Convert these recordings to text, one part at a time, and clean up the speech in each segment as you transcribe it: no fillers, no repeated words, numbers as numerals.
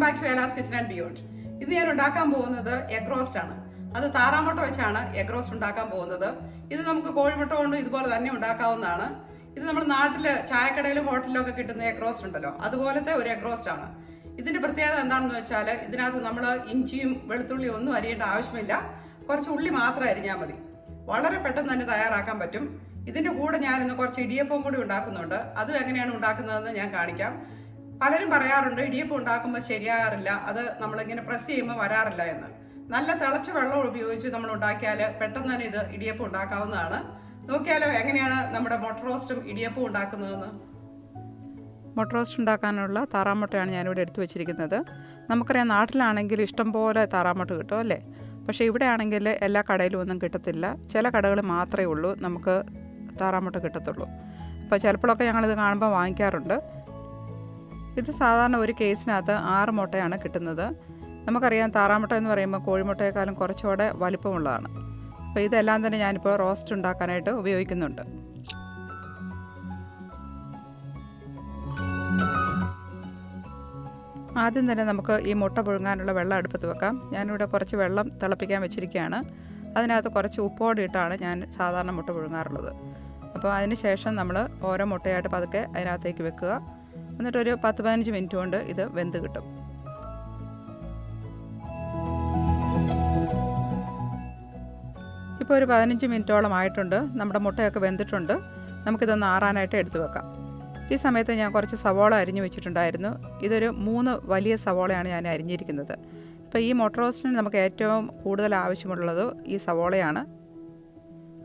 Back to Ela's kitchen and beyond. ഇത് ഞാൻ ഉണ്ടാക്കാൻ പോകുന്നത് എഗ് റോസ്റ്റ് ആണ്. അത് താറാമുട്ട വെച്ചാണ് എഗ് റോസ്റ്റ് ഉണ്ടാക്കാൻ പോകുന്നത്. ഇത് നമുക്ക് കോഴിമുട്ട കൊണ്ട് ഇതുപോലെ തന്നെ ഉണ്ടാക്കാവുന്നതാണ്. ഇത് നമ്മൾ നാട്ടില് ചായക്കടയിലും ഹോട്ടലിലും ഒക്കെ കിട്ടുന്ന എഗ് റോസ്റ്റ് ഉണ്ടല്ലോ, അതുപോലത്തെ ഒരു എഗ് റോസ്റ്റ് ആണ്. ഇതിന്റെ പ്രത്യേകത എന്താണെന്ന് വെച്ചാൽ ഇതിനകത്ത് നമ്മൾ ഇഞ്ചിയും വെളുത്തുള്ളിയും ഒന്നും അരിയേണ്ട ആവശ്യമില്ല. കുറച്ച് ഉള്ളി മാത്രം അരിഞ്ഞാൽ മതി. വളരെ പെട്ടെന്ന് തന്നെ തയ്യാറാക്കാൻ പറ്റും. ഇതിന്റെ കൂടെ ഞാൻ ഇന്ന് കുറച്ച് ഇടിയപ്പവും കൂടി ഉണ്ടാക്കുന്നുണ്ട്. അതും എങ്ങനെയാണ് ഉണ്ടാക്കുന്നതെന്ന് ഞാൻ കാണിക്കാം. പലരും പറയാറുണ്ട് ഇടിയപ്പം ഉണ്ടാക്കുമ്പോൾ ശരിയാകാറില്ല, അത് നമ്മളിങ്ങനെ പ്രസ് ചെയ്യുമ്പോൾ വരാറില്ല എന്ന്. നല്ല തിളച്ച വെള്ളം ഉപയോഗിച്ച് നമ്മൾ ഉണ്ടാക്കിയാൽ പെട്ടെന്ന് തന്നെ ഇത് ഇടിയപ്പം ഉണ്ടാക്കാവുന്നതാണ്. നോക്കിയാലോ എങ്ങനെയാണ് നമ്മുടെ മുട്ട റോസ്റ്റും ഇടിയപ്പവും ഉണ്ടാക്കുന്നതെന്ന്. മുട്ട റോസ്റ്റ് ഉണ്ടാക്കാനുള്ള താറാമുട്ടയാണ് ഞാനിവിടെ എടുത്തു വെച്ചിരിക്കുന്നത്. നമുക്കറിയാം നാട്ടിലാണെങ്കിൽ ഇഷ്ടം പോലെ താറാമുട്ട കിട്ടും അല്ലേ. പക്ഷേ ഇവിടെ ആണെങ്കിൽ എല്ലാ കടയിലും ഒന്നും കിട്ടത്തില്ല. ചില കടകൾ മാത്രമേ ഉള്ളൂ നമുക്ക് താറാമുട്ട കിട്ടത്തുള്ളൂ. അപ്പോൾ ചിലപ്പോഴൊക്കെ ഞങ്ങളിത് കാണുമ്പോൾ വാങ്ങിക്കാറുണ്ട്. ഇത് സാധാരണ ഒരു കേസിനകത്ത് 6 മുട്ടയാണ് കിട്ടുന്നത്. നമുക്കറിയാം താറാമുട്ട എന്ന് പറയുമ്പോൾ കോഴിമുട്ടയെക്കാളും കുറച്ചുകൂടെ വലിപ്പമുള്ളതാണ്. അപ്പോൾ ഇതെല്ലാം തന്നെ ഞാനിപ്പോൾ റോസ്റ്റ് ഉണ്ടാക്കാനായിട്ട് ഉപയോഗിക്കുന്നുണ്ട്. ആദ്യം തന്നെ നമുക്ക് ഈ മുട്ട പുഴുങ്ങാനുള്ള വെള്ളം അടുപ്പത്ത് വെക്കാം. ഞാനിവിടെ കുറച്ച് വെള്ളം തിളപ്പിക്കാൻ വെച്ചിരിക്കുകയാണ്. അതിനകത്ത് കുറച്ച് ഉപ്പോടെ ഇട്ടാണ് ഞാൻ സാധാരണ മുട്ട പുഴുങ്ങാറുള്ളത്. അപ്പോൾ അതിന് ശേഷം നമ്മൾ ഓരോ മുട്ടയായിട്ട് പതുക്കെ അതിനകത്തേക്ക് വെക്കുക. എന്നിട്ടൊരു 10-15 മിനിറ്റ് കൊണ്ട് ഇത് വെന്ത് കിട്ടും. ഇപ്പോൾ ഒരു 15 മിനിറ്റോളം ആയിട്ടുണ്ട്. നമ്മുടെ മുട്ടയൊക്കെ വെന്തിട്ടുണ്ട്. നമുക്കിതൊന്ന് ആറാനായിട്ട് എടുത്തു വെക്കാം. ഈ സമയത്ത് ഞാൻ കുറച്ച് സവോള അരിഞ്ഞു വെച്ചിട്ടുണ്ടായിരുന്നു. ഇതൊരു 3 വലിയ സവോളയാണ് ഞാൻ അരിഞ്ഞിരിക്കുന്നത്. ഇപ്പോൾ ഈ മുട്ട റോസ്റ്റിന് നമുക്ക് ഏറ്റവും കൂടുതൽ ആവശ്യമുള്ളത് ഈ സവോളയാണ്.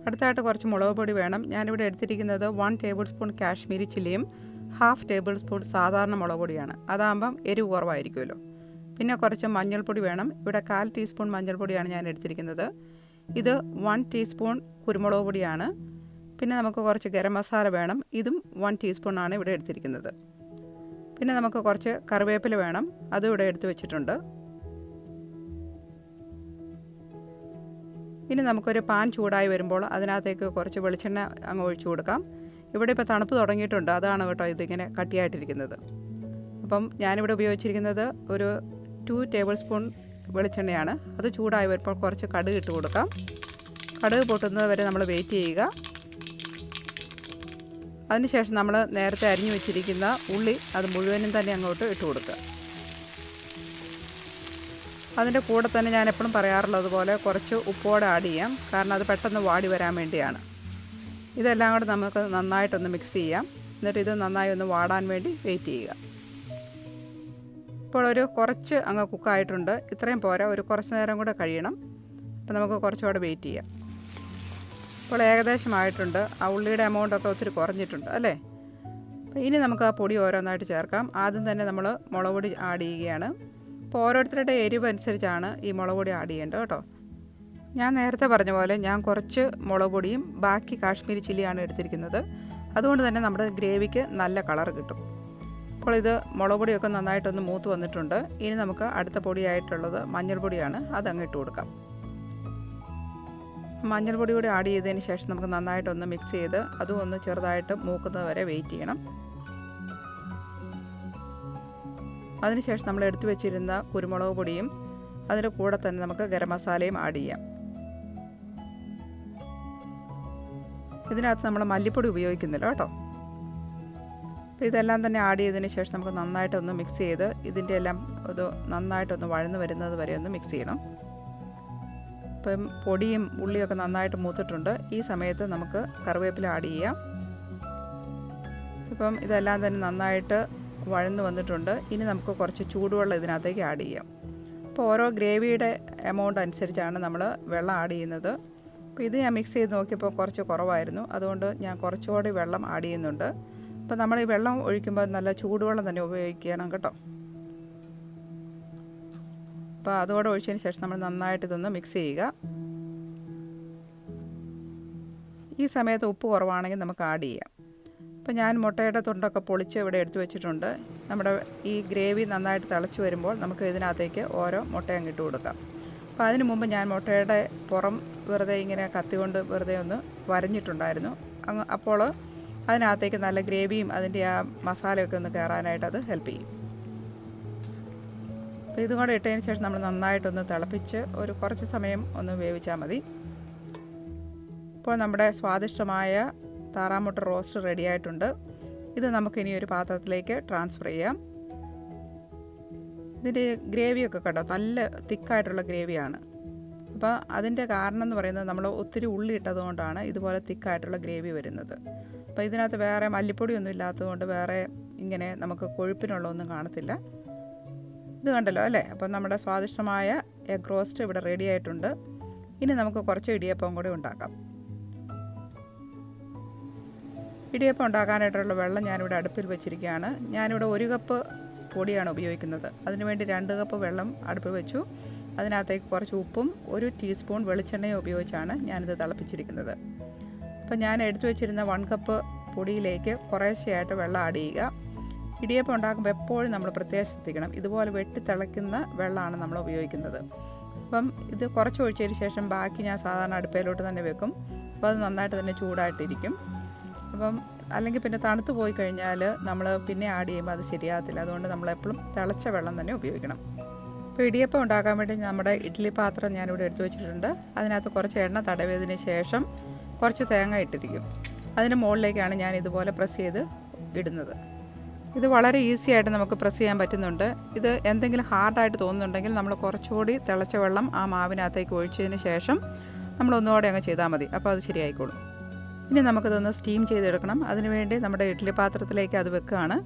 അടുത്തായിട്ട് കുറച്ച് മുളക് പൊടി വേണം. ഞാനിവിടെ എടുത്തിരിക്കുന്നത് 1 ടേബിൾ സ്പൂൺ കാശ്മീരി ചില്ലിയും 1/2 ടേബിൾ സ്പൂൺ സാധാരണ മുളക് പൊടിയാണ്. അതാകുമ്പം എരിവ് കുറവായിരിക്കുമല്ലോ. പിന്നെ കുറച്ച് മഞ്ഞൾപ്പൊടി വേണം. ഇവിടെ 1/4 ടീസ്പൂൺ മഞ്ഞൾപ്പൊടിയാണ് ഞാൻ എടുത്തിരിക്കുന്നത്. ഇത് 1 ടീസ്പൂൺ കുരുമുളക് പൊടിയാണ്. പിന്നെ നമുക്ക് കുറച്ച് ഗരം മസാല വേണം. ഇതും 1 ടീസ്പൂണാണ് ഇവിടെ എടുത്തിരിക്കുന്നത്. പിന്നെ നമുക്ക് കുറച്ച് കറിവേപ്പില വേണം. അതും ഇവിടെ എടുത്ത് വെച്ചിട്ടുണ്ട്. ഇനി നമുക്കൊരു പാൻ ചൂടായി വരുമ്പോൾ അതിനകത്തേക്ക് കുറച്ച് വെളിച്ചെണ്ണ അങ്ങ് ഒഴിച്ചു കൊടുക്കാം. ഇവിടെ ഇപ്പോൾ തണുപ്പ് തുടങ്ങിയിട്ടുണ്ട്, അതാണ് കേട്ടോ ഇതിങ്ങനെ കട്ടിയായിട്ടിരിക്കുന്നത്. അപ്പം ഞാനിവിടെ ഉപയോഗിച്ചിരിക്കുന്നത് ഒരു 2 ടേബിൾ സ്പൂൺ വെളിച്ചെണ്ണയാണ്. അത് ചൂടായി വരുമ്പോൾ കുറച്ച് കടുക് ഇട്ട് കൊടുക്കാം. കടുക് പൊട്ടുന്നത് വരെ നമ്മൾ വെയിറ്റ് ചെയ്യുക. അതിനുശേഷം നമ്മൾ നേരത്തെ അരിഞ്ഞു വെച്ചിരിക്കുന്ന ഉള്ളി അത് മുഴുവനും തന്നെ അങ്ങോട്ട് ഇട്ട് കൊടുക്കുക. അതിൻ്റെ കൂടെ തന്നെ ഞാൻ എപ്പോഴും പറയാറുള്ളത് പോലെ കുറച്ച് ഉപ്പോടെ ആഡ് ചെയ്യാം. കാരണം അത് പെട്ടെന്ന് വാടി വരാൻ വേണ്ടിയാണ്. ഇതെല്ലാം കൂടെ നമുക്ക് നന്നായിട്ടൊന്ന് മിക്സ് ചെയ്യാം. എന്നിട്ട് ഇത് നന്നായി ഒന്ന് വാടാൻ വേണ്ടി വെയിറ്റ് ചെയ്യുക. ഇപ്പോൾ ഒരു കുറച്ച് അങ്ങ് കുക്കായിട്ടുണ്ട്. ഇത്രയും പോരാ, ഒരു കുറച്ച് നേരം കൂടെ കഴിയണം. അപ്പോൾ നമുക്ക് കുറച്ചുകൂടെ വെയിറ്റ് ചെയ്യാം. ഇപ്പോൾ ഏകദേശമായിട്ടുണ്ട്. ആ ഉള്ളിയുടെ എമൗണ്ടൊക്കെ ഒത്തിരി കുറഞ്ഞിട്ടുണ്ട് അല്ലേ. അപ്പോൾ ഇനി നമുക്ക് ആ പൊടി ഓരോന്നായിട്ട് ചേർക്കാം. ആദ്യം തന്നെ നമ്മൾ മുളക് പൊടി ആഡ് ചെയ്യുകയാണ്. അപ്പോൾ ഓരോരുത്തരുടെ എരിവ് അനുസരിച്ചാണ് ഈ മുളക് പൊടി ആഡ് ചെയ്യേണ്ടത് കേട്ടോ. ഞാൻ നേരത്തെ പറഞ്ഞ പോലെ ഞാൻ കുറച്ച് മുളക് പൊടിയും ബാക്കി കാശ്മീരി ചില്ലിയാണ് എടുത്തിരിക്കുന്നത്. അതുകൊണ്ട് തന്നെ നമ്മുടെ ഗ്രേവിക്ക് നല്ല കളർ കിട്ടും. അപ്പോൾ ഇത് മുളക് പൊടിയൊക്കെ നന്നായിട്ടൊന്ന് മൂത്ത് വന്നിട്ടുണ്ട്. ഇനി നമുക്ക് അടുത്ത പൊടിയായിട്ടുള്ളത് മഞ്ഞൾപ്പൊടിയാണ്. അതങ്ങ് ഇട്ട് കൊടുക്കാം. മഞ്ഞൾപ്പൊടി കൂടി ആഡ് ചെയ്തതിന് ശേഷം നമുക്ക് നന്നായിട്ടൊന്ന് മിക്സ് ചെയ്ത് അതും ഒന്ന് ചെറുതായിട്ട് മൂക്കുന്നത് വരെ വെയിറ്റ് ചെയ്യണം. അതിനുശേഷം നമ്മൾ എടുത്തു വെച്ചിരുന്ന കുരുമുളക് പൊടിയും അതിൻ്റെ കൂടെ തന്നെ നമുക്ക് ഗരം മസാലയും ആഡ് ചെയ്യാം. ഇതിനകത്ത് നമ്മൾ മല്ലിപ്പൊടി ഉപയോഗിക്കുന്നില്ല കേട്ടോ. അപ്പോൾ ഇതെല്ലാം തന്നെ ആഡ് ചെയ്തതിന് ശേഷം നമുക്ക് നന്നായിട്ടൊന്ന് മിക്സ് ചെയ്ത് ഇതിൻ്റെ എല്ലാം ഇത് നന്നായിട്ടൊന്ന് വഴന്ന് വരുന്നത് വരെ ഒന്ന് മിക്സ് ചെയ്യണം. ഇപ്പം പൊടിയും ഉള്ളിയൊക്കെ നന്നായിട്ട് മൂത്തിട്ടുണ്ട്. ഈ സമയത്ത് നമുക്ക് കറിവേപ്പില ആഡ് ചെയ്യാം. ഇപ്പം ഇതെല്ലാം തന്നെ നന്നായിട്ട് വഴന്ന് വന്നിട്ടുണ്ട്. ഇനി നമുക്ക് കുറച്ച് ചൂടുവെള്ളം ഇതിനകത്തേക്ക് ആഡ് ചെയ്യാം. അപ്പോൾ ഓരോ ഗ്രേവിയുടെ എമൗണ്ട് അനുസരിച്ചാണ് നമ്മൾ വെള്ളം ആഡ് ചെയ്യുന്നത്. അപ്പോൾ ഇത് ഞാൻ മിക്സ് ചെയ്ത് നോക്കിയപ്പോൾ കുറച്ച് കുറവായിരുന്നു. അതുകൊണ്ട് ഞാൻ കുറച്ചുകൂടി വെള്ളം ആഡ് ചെയ്യുന്നുണ്ട്. അപ്പോൾ നമ്മൾ ഈ വെള്ളം ഒഴിക്കുമ്പോൾ നല്ല ചൂടുവെള്ളം തന്നെ ഉപയോഗിക്കണം കേട്ടോ. അപ്പോൾ അതുകൂടെ ഒഴിച്ചതിന് ശേഷം നമ്മൾ നന്നായിട്ട് ഇതൊന്ന് മിക്സ് ചെയ്യുക. ഈ സമയത്ത് ഉപ്പ് കുറവാണെങ്കിൽ നമുക്ക് ആഡ് ചെയ്യാം. അപ്പോൾ ഞാൻ മുട്ടയുടെ തുണ്ടൊക്കെ പൊളിച്ച് ഇവിടെ എടുത്തു വെച്ചിട്ടുണ്ട്. നമ്മുടെ ഈ ഗ്രേവി നന്നായിട്ട് തിളച്ച് വരുമ്പോൾ നമുക്ക് ഇതിനകത്തേക്ക് ഓരോ മുട്ടയും ഇട്ട് കൊടുക്കാം. അപ്പോൾ അതിന് മുമ്പ് ഞാൻ മുട്ടയുടെ പുറം വെറുതെ ഇങ്ങനെ കത്തി കൊണ്ട് വെറുതെ ഒന്ന് വരഞ്ഞിട്ടുണ്ടായിരുന്നു. അപ്പോൾ അതിനകത്തേക്ക് നല്ല ഗ്രേവിയും അതിൻ്റെ ആ മസാലയൊക്കെ ഒന്ന് കയറാനായിട്ട് അത് ഹെൽപ്പ് ചെയ്യും. അപ്പോൾ ഇതും കൂടെ ഇട്ടതിന് ശേഷം നമ്മൾ നന്നായിട്ടൊന്ന് തിളപ്പിച്ച് ഒരു കുറച്ച് സമയം ഒന്ന് വേവിച്ചാൽ മതി. ഇപ്പോൾ നമ്മുടെ സ്വാദിഷ്ടമായ താറാമുട്ട റോസ്റ്റ് റെഡി ആയിട്ടുണ്ട്. ഇത് നമുക്കിനി ഒരു പാത്രത്തിലേക്ക് ട്രാൻസ്ഫർ ചെയ്യാം. ഇതിൻ്റെ ഗ്രേവിയൊക്കെ കേട്ടോ നല്ല തിക്കായിട്ടുള്ള ഗ്രേവിയാണ്. അപ്പോൾ അതിൻ്റെ കാരണം എന്ന് പറയുന്നത് നമ്മൾ ഒത്തിരി ഉള്ളി ഇട്ടതുകൊണ്ടാണ് ഇതുപോലെ തിക്കായിട്ടുള്ള ഗ്രേവി വരുന്നത്. അപ്പോൾ ഇതിനകത്ത് വേറെ മല്ലിപ്പൊടിയൊന്നും ഇല്ലാത്തതുകൊണ്ട് വേറെ ഇങ്ങനെ നമുക്ക് കൊഴുപ്പിനുള്ളതൊന്നും കാണത്തില്ല. ഇത് കണ്ടല്ലോ അല്ലേ? അപ്പോൾ നമ്മുടെ സ്വാദിഷ്ടമായ എഗ് റോസ്റ്റ് ഇവിടെ റെഡി ആയിട്ടുണ്ട്. ഇനി നമുക്ക് കുറച്ച് ഇടിയപ്പം കൂടി ഉണ്ടാക്കാം. ഇടിയപ്പം ഉണ്ടാക്കാനായിട്ടുള്ള വെള്ളം ഞാനിവിടെ അടുപ്പിൽ വെച്ചിരിക്കുകയാണ്. ഞാനിവിടെ 1 കപ്പ് പൊടിയാണ് ഉപയോഗിക്കുന്നത്. അതിനുവേണ്ടി 2 കപ്പ് വെള്ളം അടുപ്പിൽ വെച്ചു. അതിനകത്തേക്ക് കുറച്ച് ഉപ്പും 1 ടീസ്പൂൺ വെളിച്ചെണ്ണയും ഉപയോഗിച്ചാണ് ഞാനിത് തിളപ്പിച്ചിരിക്കുന്നത്. അപ്പോൾ ഞാൻ എടുത്തു വെച്ചിരുന്ന 1 കപ്പ് പൊടിയിലേക്ക് കുറേശ്ശെയായിട്ട് വെള്ളം ആഡ് ചെയ്യുക. ഇടിയപ്പം ഉണ്ടാക്കുമ്പോൾ എപ്പോഴും നമ്മൾ പ്രത്യേകം ശ്രദ്ധിക്കണം. ഇതുപോലെ വെട്ടി തിളയ്ക്കുന്ന വെള്ളമാണ് നമ്മൾ ഉപയോഗിക്കുന്നത്. അപ്പം ഇത് കുറച്ച് ഒഴിച്ചതിന് ശേഷം ബാക്കി ഞാൻ സാധാരണ അടുപ്പയിലോട്ട് തന്നെ വെക്കും. അപ്പോൾ അത് നന്നായിട്ട് തന്നെ ചൂടായിട്ടിരിക്കും. അപ്പം അല്ലെങ്കിൽ പിന്നെ തണുത്ത് പോയി കഴിഞ്ഞാൽ നമ്മൾ പിന്നെ ആഡ് ചെയ്യുമ്പോൾ അത് ശരിയാകത്തില്ല. അതുകൊണ്ട് നമ്മളെപ്പോഴും തിളച്ച വെള്ളം തന്നെ ഉപയോഗിക്കണം. ഇപ്പോൾ ഇടിയപ്പം ഉണ്ടാക്കാൻ വേണ്ടി നമ്മുടെ ഇഡ്ഡലി പാത്രം ഞാനിവിടെ എടുത്തു വെച്ചിട്ടുണ്ട്. അതിനകത്ത് കുറച്ച് എണ്ണ തടവിയതിന് ശേഷം കുറച്ച് തേങ്ങ ഇട്ടിരിക്കും. അതിന് മുകളിലേക്കാണ് ഞാൻ ഇതുപോലെ പ്രസ് ചെയ്ത് ഇടുന്നത്. ഇത് വളരെ ഈസി ആയിട്ട് നമുക്ക് പ്രസ് ചെയ്യാൻ പറ്റുന്നുണ്ട്. ഇത് എന്തെങ്കിലും ഹാർഡായിട്ട് തോന്നുന്നുണ്ടെങ്കിൽ നമ്മൾ കുറച്ചുകൂടി തിളച്ച വെള്ളം ആ മാവിനകത്തേക്ക് ഒഴിച്ചതിന് ശേഷം നമ്മൾ ഒന്നുകൂടെ അങ്ങ് ചെയ്താൽ മതി. അപ്പോൾ അത് ശരിയായിക്കോളും. ഇനി നമുക്കിതൊന്ന് സ്റ്റീം ചെയ്തെടുക്കണം. അതിനുവേണ്ടി നമ്മുടെ ഇഡ്ഡലി പാത്രത്തിലേക്ക് അത് വെക്കുകയാണ്.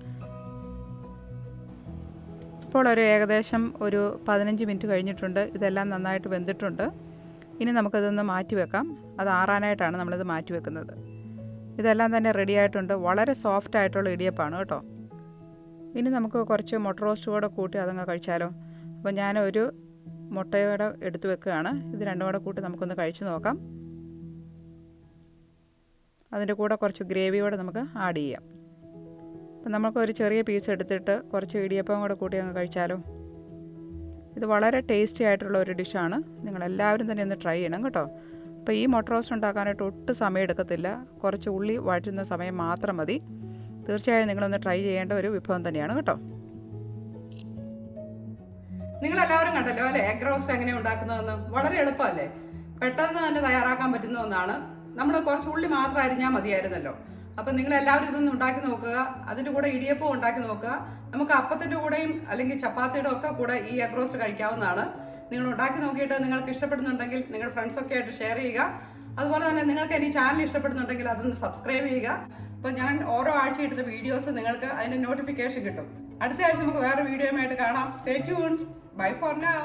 ഇപ്പോൾ ഏകദേശം ഒരു 15 മിനിറ്റ് കഴിഞ്ഞിട്ടുണ്ട്. ഇതെല്ലാം നന്നായിട്ട് വെന്തിട്ടുണ്ട്. ഇനി നമുക്കതൊന്ന് മാറ്റി വെക്കാം. അത് ആറാനായിട്ടാണ് നമ്മളിത് മാറ്റി വെക്കുന്നത്. ഇതെല്ലാം തന്നെ റെഡി ആയിട്ടുണ്ട്. വളരെ സോഫ്റ്റ് ആയിട്ടുള്ള ഇടിയപ്പമാണ് കേട്ടോ. ഇനി നമുക്ക് കുറച്ച് മുട്ട റോസ്റ്റ് കൂടെ കൂട്ടി അതങ്ങ് കഴിച്ചാലോ. അപ്പോൾ ഞാനൊരു മുട്ടയോടെ എടുത്ത് വെക്കുകയാണ്. ഇത് രണ്ടും കൂടെ കൂട്ടി നമുക്കൊന്ന് കഴിച്ച് നോക്കാം. അതിൻ്റെ കൂടെ കുറച്ച് ഗ്രേവിയോടെ നമുക്ക് ആഡ് ചെയ്യാം. അപ്പം നമുക്കൊരു ചെറിയ പീസ് എടുത്തിട്ട് കുറച്ച് ഇടിയപ്പം കൂടെ കൂട്ടി അങ്ങ് കഴിച്ചാലോ. ഇത് വളരെ ടേസ്റ്റി ആയിട്ടുള്ള ഒരു ഡിഷാണ്. നിങ്ങളെല്ലാവരും തന്നെ ഒന്ന് ട്രൈ ചെയ്യണം കേട്ടോ. അപ്പോൾ ഈ മുട്ട റോസ്റ്റ് ഉണ്ടാക്കാനായിട്ട് ഒട്ടും സമയം എടുക്കത്തില്ല. കുറച്ച് ഉള്ളി വഴറ്റുന്ന സമയം മാത്രം മതി. തീർച്ചയായും നിങ്ങളൊന്ന് ട്രൈ ചെയ്യേണ്ട ഒരു വിഭവം തന്നെയാണ് കേട്ടോ. നിങ്ങളെല്ലാവരും കണ്ടല്ലോ അല്ലേ എഗ് റോസ്റ്റ് എങ്ങനെ ഉണ്ടാക്കുന്നതെന്ന്? വളരെ എളുപ്പമല്ലേ? പെട്ടെന്ന് തന്നെ തയ്യാറാക്കാൻ പറ്റുന്ന ഒന്നാണ്. നമ്മൾ കുറച്ച് ഉള്ളി മാത്രം അരിഞ്ഞാൽ മതിയായിരുന്നല്ലോ. അപ്പം നിങ്ങളെല്ലാവരും ഇതൊന്ന് ഉണ്ടാക്കി നോക്കുക. അതിൻ്റെ കൂടെ ഇടിയപ്പം ഉണ്ടാക്കി നോക്കുക. നമുക്ക് അപ്പത്തിൻ്റെ കൂടെയും അല്ലെങ്കിൽ ചപ്പാത്തിയുടെ ഒക്കെ കൂടെ ഈ എഗ് റോസ്റ്റ് കഴിക്കാവുന്നതാണ്. നിങ്ങൾ ഉണ്ടാക്കി നോക്കിയിട്ട് നിങ്ങൾക്ക് ഇഷ്ടപ്പെടുന്നുണ്ടെങ്കിൽ നിങ്ങളുടെ ഫ്രണ്ട്സൊക്കെ ആയിട്ട് ഷെയർ ചെയ്യുക. അതുപോലെ തന്നെ നിങ്ങൾക്ക് എൻ്റെ ചാനൽ ഇഷ്ടപ്പെടുന്നുണ്ടെങ്കിൽ അതൊന്ന് സബ്സ്ക്രൈബ് ചെയ്യുക. അപ്പോൾ ഞാൻ ഓരോ ആഴ്ച ഇടുന്ന വീഡിയോസ് നിങ്ങൾക്ക് അതിൻ്റെ നോട്ടിഫിക്കേഷൻ കിട്ടും. അടുത്ത ആഴ്ച നമുക്ക് വേറെ വീഡിയോയുമായിട്ട് കാണാം. Stay tuned. Bye for now.